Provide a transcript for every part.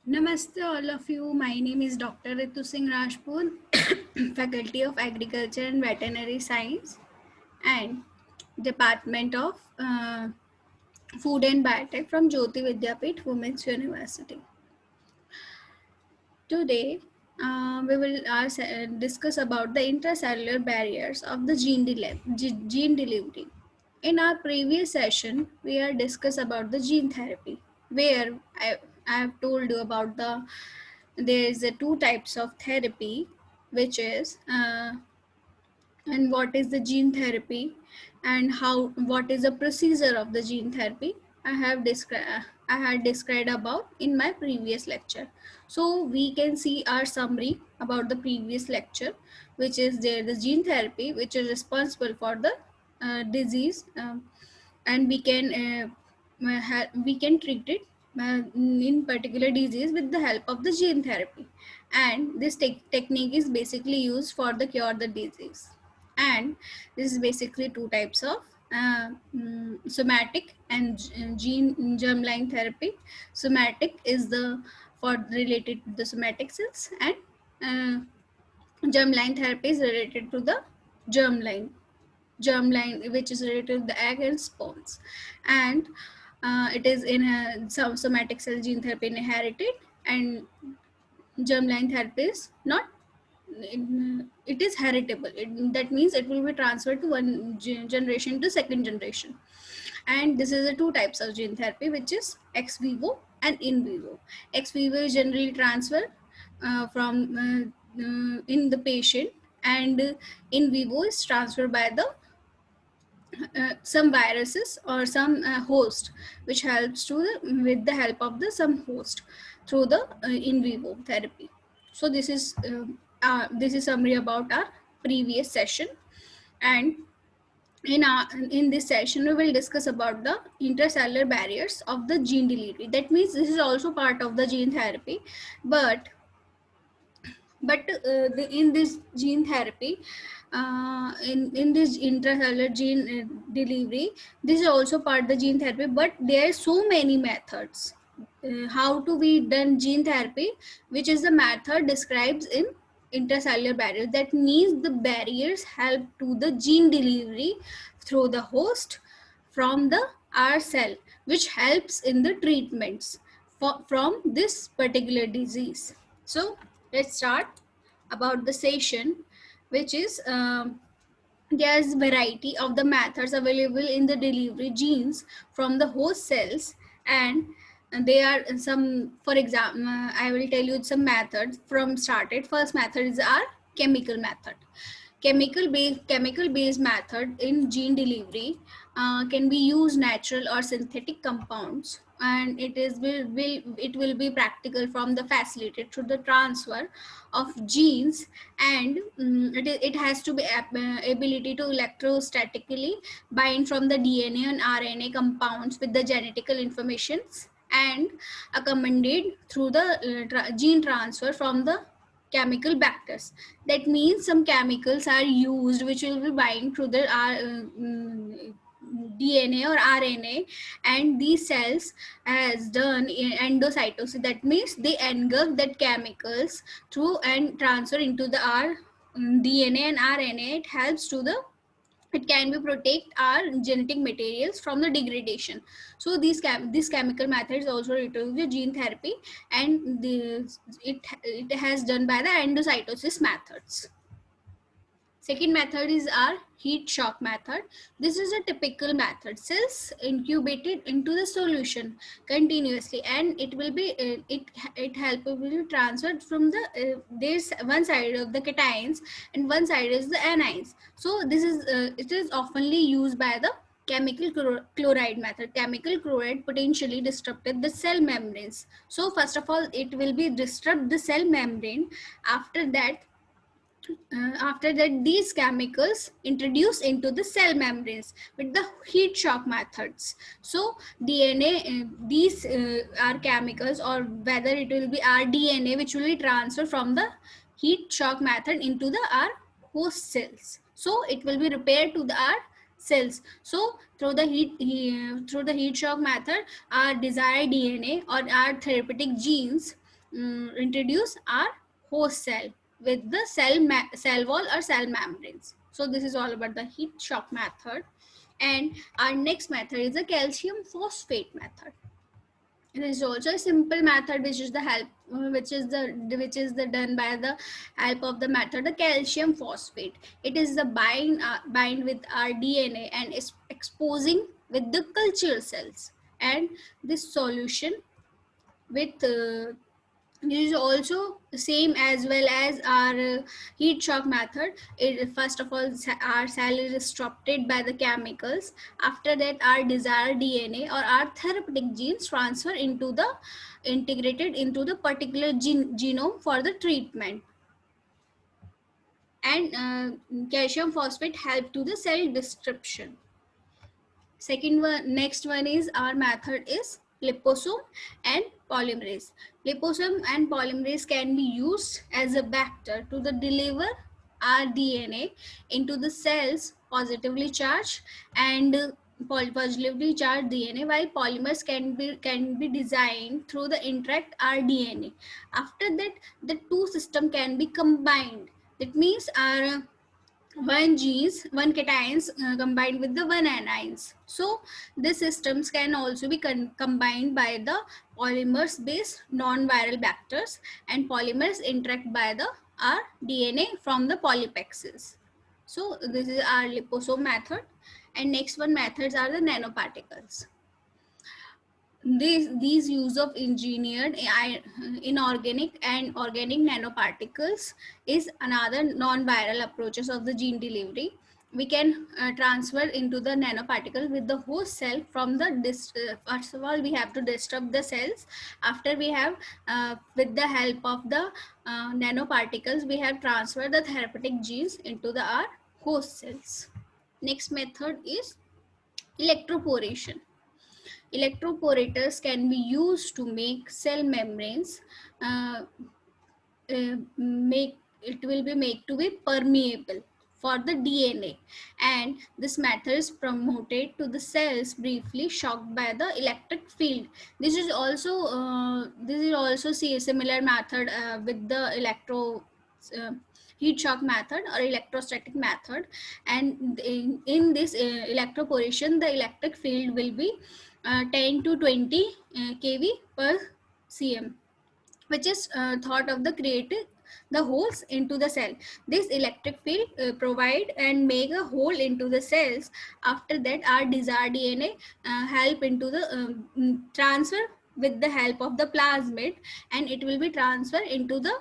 Namaste all of you. My name is Dr. Ritu Singh Rajput, Faculty of Agriculture and Veterinary Science and Department of Food and Biotech from Jyoti Vidyapith Women's University. Today, we will discuss about the intracellular barriers of the gene delivery. In our previous session, we are discussed about the gene therapy, where I have told you about there is a two types of therapy, which is and what is the gene therapy and how what is the procedure of the gene therapy. I had described about in my previous lecture. So we can see our summary about the previous lecture, which is there the gene therapy, which is responsible for the disease, and we can treat it in particular disease with the help of the gene therapy, and this technique is basically used for the cure the disease. And this is basically two types of somatic and gene germline therapy. Somatic is the for related to the somatic cells, and uh, germline therapy is related to the germline germline, which is related to the egg and spawns. And it is in some somatic cell gene therapy inherited, and germline therapy is not. It is heritable. That means it will be transferred to one generation to second generation. And this is the two types of gene therapy, which is ex vivo and in vivo. Ex vivo is generally transferred from in the patient, and in vivo is transferred by the some viruses or some host, which helps to with the help of the some host through the in vivo therapy. So this is summary about our previous session. And in this session we will discuss about the intracellular barriers of the gene delivery. That means this is also part of the gene therapy, but in this gene therapy, in this intracellular gene delivery, this is also part of the gene therapy, but there are so many methods how to be done gene therapy, which is the method describes in intracellular barriers. That means the barriers help to the gene delivery through the host from the R cell, which helps in the treatments from this particular disease. So let's start about the session, which is there's variety of the methods available in the delivery genes from the host cells. And there are some, for example, I will tell you some methods from started. First method is our chemical method. Chemical based method in gene delivery can be used natural or synthetic compounds, and it will be practical from the facilitated through the transfer of genes. And it has to be ability to electrostatically bind from the DNA and RNA compounds with the genetical informations, and accompanied through the gene transfer from the chemical vectors. That means some chemicals are used which will be bind through the DNA or RNA, and these cells has done in endocytosis. That means they engulf that chemicals through and transfer into the our DNA and RNA. It helps to the it can be protect our genetic materials from the degradation. So this chemical method is also related to the gene therapy, and it has done by the endocytosis methods. Second method is our heat shock method. This is a typical method. Cells incubated into the solution continuously, and it will be it help will transfer from the there's one side of the cations and one side is the anions. So this is it is oftenly used by the chemical chloride method. Chemical chloride potentially disrupted the cell membranes. So first of all, it will be disrupt the cell membrane. After that, these chemicals introduced into the cell membranes with the heat shock methods. So DNA, these are chemicals, or whether it will be our DNA, which will be transferred from the heat shock method into the our host cells. So it will be repaired to the our cells. So through the heat shock method, our desired DNA or our therapeutic genes introduce our host cell with the cell wall or cell membranes. So this is all about the heat shock method. And our next method is the calcium phosphate method. It is also a simple method which is the help which is the done by the help of the method the calcium phosphate. It is the bind with our DNA and is exposing with the culture cells, and this solution with this is also same as well as our heat shock method. First of all, our cell is disrupted by the chemicals. After that, our desired DNA or our therapeutic genes transfer into the integrated into the particular genome for the treatment. And calcium phosphate help to the cell description. Second one, next one is our method is liposome and polymerase. Liposome and polymerase can be used as a vector to the deliver our DNA into the cells positively charged and positively charged DNA, while polymers can be designed through the interact our DNA. After that, the two system can be combined. That means our one genes, one cations combined with the one anions. So these systems can also be combined by the polymers based non-viral vectors, and polymers interact by the our DNA from the polypexes. So this is our liposome method. And next one methods are the nanoparticles. These use of engineered inorganic and organic nanoparticles is another non-viral approaches of the gene delivery. We can transfer into the nanoparticle with the host cell from the first of all we have to disturb the cells. After we have with the help of the nanoparticles we have transferred the therapeutic genes into the our host cells. Next method is electroporation. Electroporators can be used to make cell membranes make it will be made to be permeable for the DNA, and this method is promoted to the cells briefly shocked by the electric field. This is also see a similar method with the uh, heat shock method or electrostatic method. And in this electroporation the electric field will be 10 to 20 kV per cm, which is thought of the creating the holes into the cell. This electric field provide and make a hole into the cells. After that our desired DNA help into the transfer with the help of the plasmid, and it will be transferred into the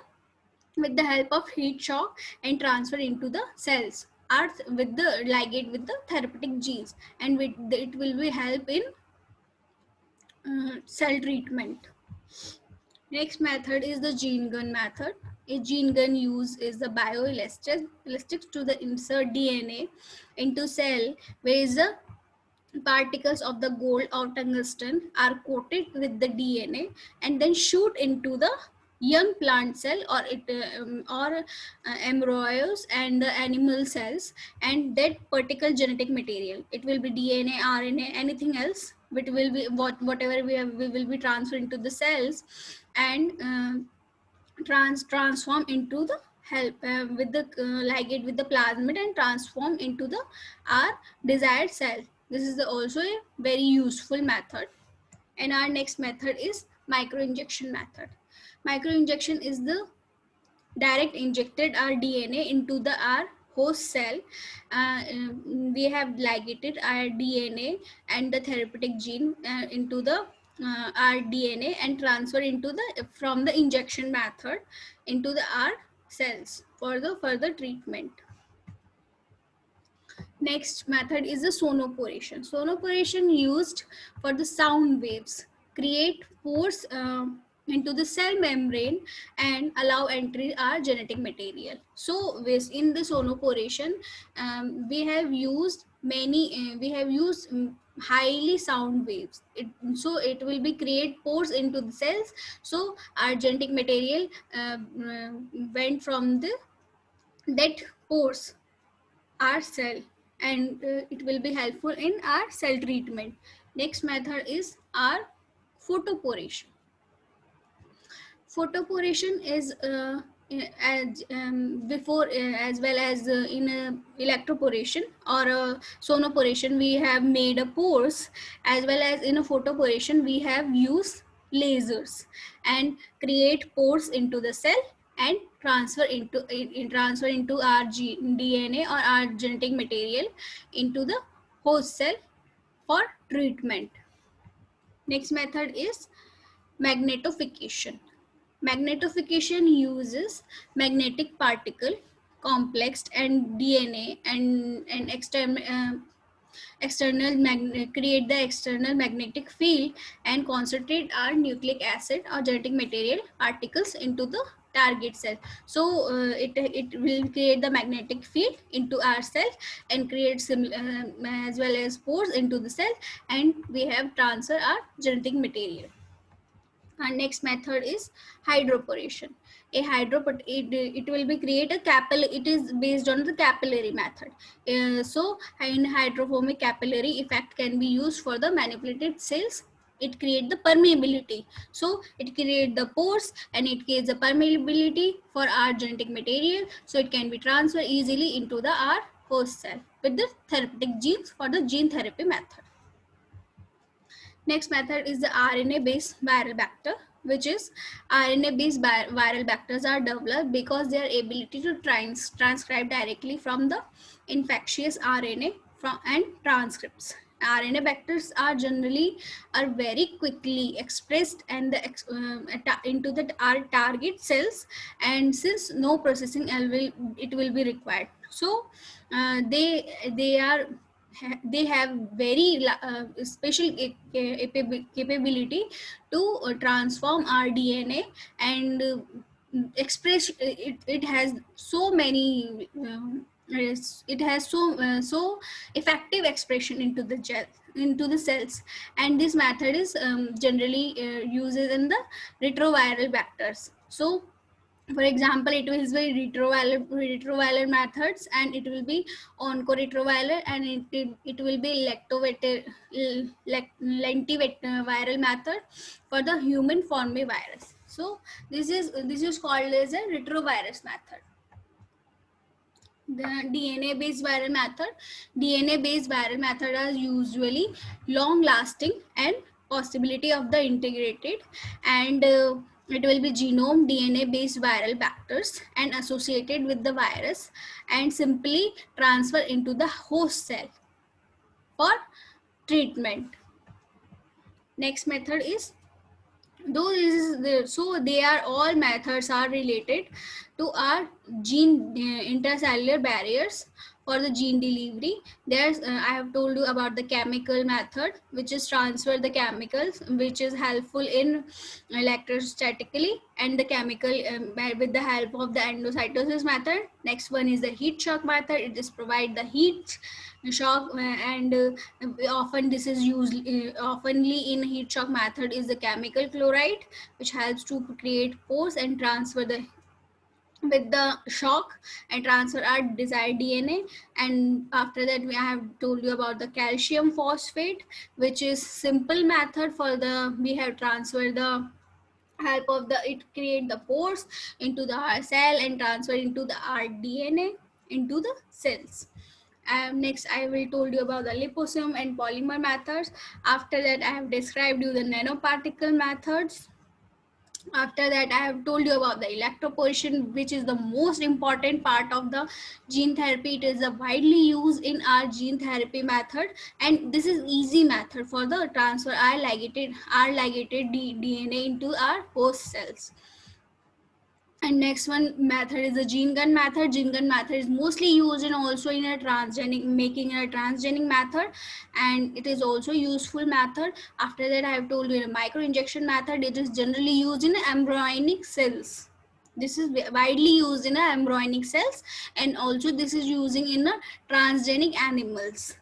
with the help of heat shock and transfer into the cells are with the ligate with the therapeutic genes, and with it will be help in cell treatment. Next method is the gene gun method. A gene gun use is the bioelastic to the insert DNA into cell where the particles of the gold or tungsten are coated with the DNA and then shoot into the young plant cell or embryos and the animal cells, and that particular genetic material, it will be DNA, RNA, anything else, which will be whatever we will be transferred into the cells and transform into the help with the ligate with the plasmid and transform into the our desired cell. This is also a very useful method. And our next method is microinjection method. Microinjection is the direct injected our DNA into the our host cell. We have ligated our DNA and the therapeutic gene into the our DNA and transfer into the from the injection method into the our cells for the further treatment. Next method is the sonoporation. Sonoporation used for the sound waves, create pores into the cell membrane and allow entry our genetic material. So in the sonoporation, we have used highly sound waves. So it will be create pores into the cells. So our genetic material went from the that pores our cell, and it will be helpful in our cell treatment. Next method is our photoporation. Photoporation is as before as well as in electroporation or sonoporation we have made a pores, as well as in a photoporation we have used lasers and create pores into the cell and transfer into our DNA or our genetic material into the host cell for treatment. Next method is magnetification. Magnetification uses magnetic particle complex and DNA and create the external magnetic field and concentrate our nucleic acid or genetic material particles into the target cell. So it will create the magnetic field into our cell and create as well as pores into the cell, and we have transfer our genetic material. Our next method is hydroporation. It will be create a capillary. It is based on the capillary method. So in hydrophobic capillary effect can be used for the manipulated cells. It create the permeability. So it create the pores and it creates the permeability for our genetic material. So it can be transferred easily into the our host cell with the therapeutic genes for the gene therapy method. Next method is the RNA-based viral vector, which is RNA-based viral vectors are developed because their ability to transcribe directly from the infectious RNA from and transcripts. RNA vectors are generally are very quickly expressed and into the our target cells, and since no processing it will be required. So they are they have very special capability to transform our DNA and express it has so many it has so effective expression into the gel into the cells, and this method is generally uses in the retroviral vectors. So for example, it will be retroviral methods, and it will be oncoretroviral, and it will be lentiviral method for the human virus. So this is called as a retrovirus method. The DNA based viral method are usually long lasting and possibility of the integrated, and it will be genome DNA based viral vectors and associated with the virus and simply transfer into the host cell for treatment. Next method is, though this is so they are all methods are related to our gene intercellular barriers for the gene delivery. There's I have told you about the chemical method, which is transfer the chemicals, which is helpful in electrostatically and the chemical with the help of the endocytosis method. Next one is the heat shock method. It is provide the heat shock and often this is used oftenly in heat shock method is the chemical chloride, which helps to create pores and transfer the with the shock and transfer our desired DNA. And after that I have told you about the calcium phosphate, which is simple method for the we have transferred the help of the it create the pores into the cell and transfer into the our DNA into the cells. Next I will told you about the liposome and polymer methods. After that I have described you the nanoparticle methods. After that I have told you about the electroporation, which is the most important part of the gene therapy. It is a widely used in our gene therapy method, and this is easy method for the transfer our ligated DNA into our host cells. And next one method is the gene gun method. Gene gun method is mostly used in also in a transgenic making a transgenic method, and it is also useful method. After that I have told you the micro injection method. It is generally used in embryonic cells. This is widely used in embryonic cells, and also this is using in transgenic animals.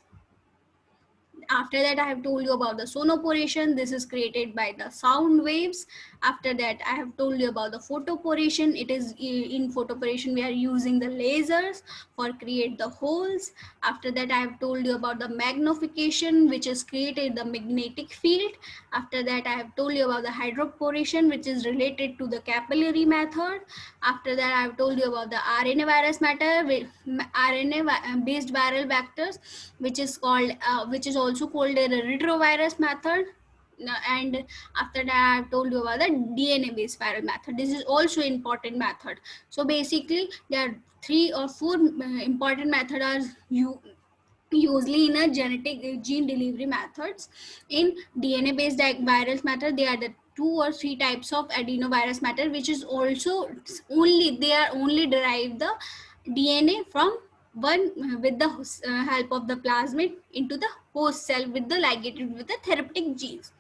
After that I have told you about the sonoporation. This is created by the sound waves After that, I have told you about the photoporation. It is in photoporation we are using the lasers for create the holes. After that, I have told you about the magnification, which is created the magnetic field. After that, I have told you about the hydroporation, which is related to the capillary method. After that, I have told you about the RNA virus matter, RNA based viral vectors, which is also called a retrovirus method. And after that, I have told you about the DNA based viral method. This is also important method. So basically there are 3 or 4 important methods are usually in a genetic gene delivery methods. In DNA based virus method, there are the 2 or 3 types of adenovirus matter, which is also only they are only derive the DNA from one with the help of the plasmid into the host cell with the ligated with the therapeutic genes.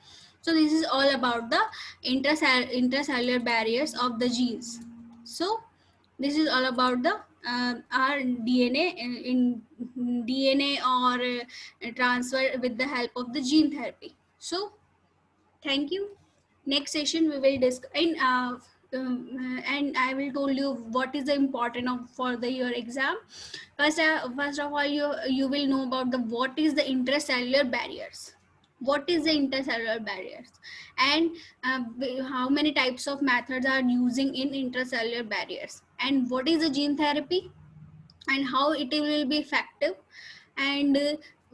So this is all about the intracellular barriers of the genes. So this is all about the our DNA in DNA or transfer with the help of the gene therapy. So thank you. Next session we will discuss and I will tell you what is the important of for the your exam. First of all, you will know about the what is the intracellular barriers. What is the intercellular barriers, and how many types of methods are using in intracellular barriers, and what is the gene therapy, and how it will be effective, and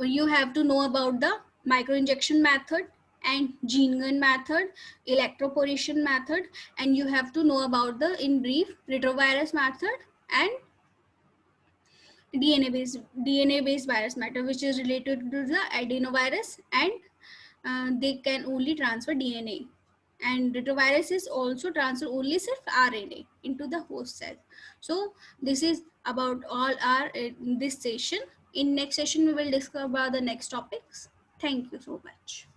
you have to know about the microinjection method and gene gun method, electroporation method, and you have to know about the in brief retrovirus method and DNA based virus matter, which is related to the adenovirus, and they can only transfer DNA. And retroviruses also transfer only self RNA into the host cell. So this is about all our in this session. In next session, we will discuss about the next topics. Thank you so much.